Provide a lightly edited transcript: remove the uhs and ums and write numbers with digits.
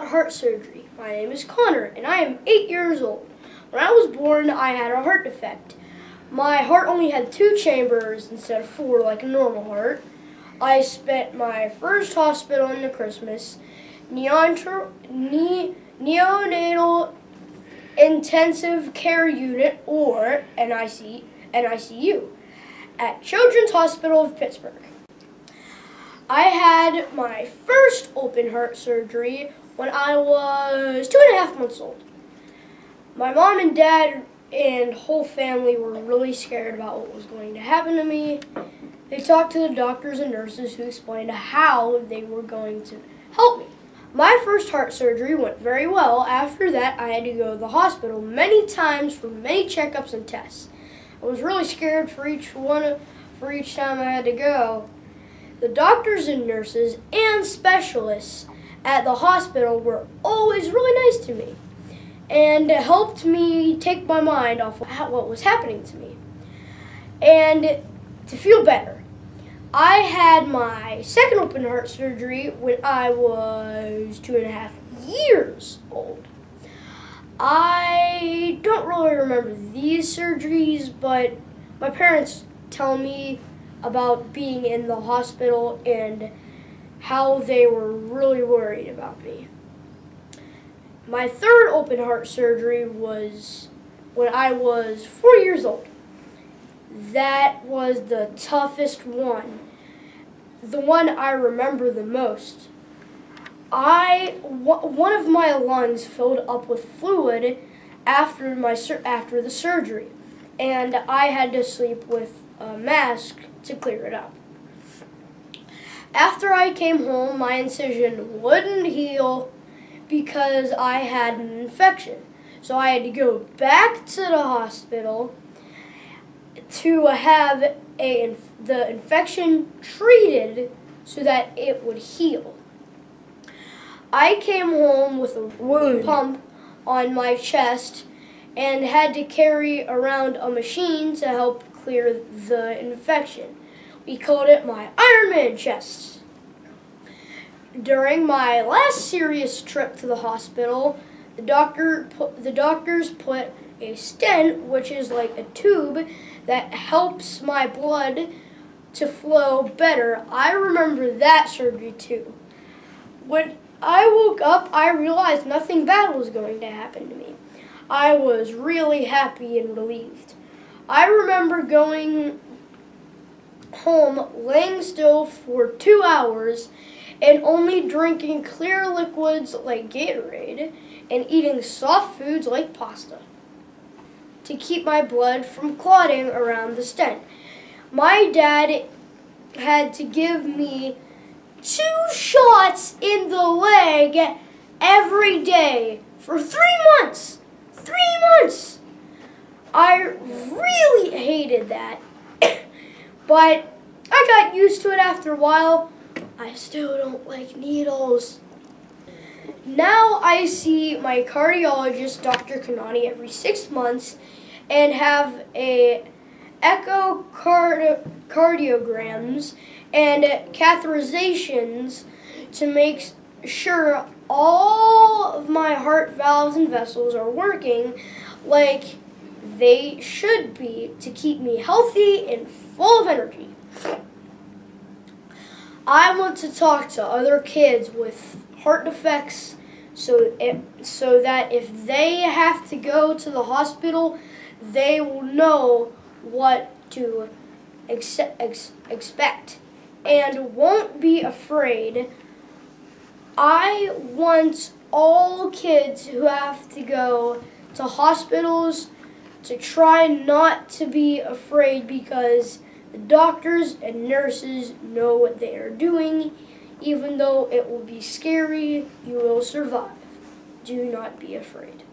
about heart surgery. My name is Connor, and I am 8 years old. When I was born, I had a heart defect. My heart only had 2 chambers instead of 4 like a normal heart. I spent my first hospital in the Christmas neonatal intensive care unit, or NICU, at Children's Hospital of Pittsburgh. I had my first open heart surgery when I was 2.5 months old. My mom and dad and whole family were really scared about what was going to happen to me. They talked to the doctors and nurses who explained how they were going to help me. My first heart surgery went very well. After that, I had to go to the hospital many times for many checkups and tests. I was really scared for each time I had to go. The doctors and nurses and specialists at the hospital were always really nice to me and helped me take my mind off of what was happening to me and to feel better. I had my second open heart surgery when I was 2.5 years old. I don't really remember these surgeries, but my parents tell me about being in the hospital and how they were really worried about me. My third open heart surgery was when I was 4 years old. That was the toughest one, the one I remember the most. One of my lungs filled up with fluid after the surgery, and I had to sleep with a mask to clear it up. After I came home, my incision wouldn't heal because I had an infection. So I had to go back to the hospital to have the infection treated so that it would heal. I came home with a wound pump on my chest and had to carry around a machine to help clear the infection. We called it my Iron Man chest. During my last serious trip to the hospital, the doctors put a stent, which is like a tube that helps my blood to flow better. I remember that surgery too. When I woke up, I realized nothing bad was going to happen to me. I was really happy and relieved. I remember going home, laying still for 2 hours, and only drinking clear liquids like Gatorade and eating soft foods like pasta to keep my blood from clotting around the stent. My dad had to give me 2 shots in the leg every day for 3 months. 3 months! I really hated that, but I got used to it after a while. I still don't like needles. Now I see my cardiologist, Dr. Kanani, every 6 months and have echocardiograms and catheterizations to make sure all of my heart valves and vessels are working like they should be to keep me healthy and full of energy. I want to talk to other kids with heart defects so that if they have to go to the hospital, they will know what to expect and won't be afraid. I want all kids who have to go to hospitals to try not to be afraid, because the doctors and nurses know what they are doing. Even though it will be scary, you will survive. Do not be afraid.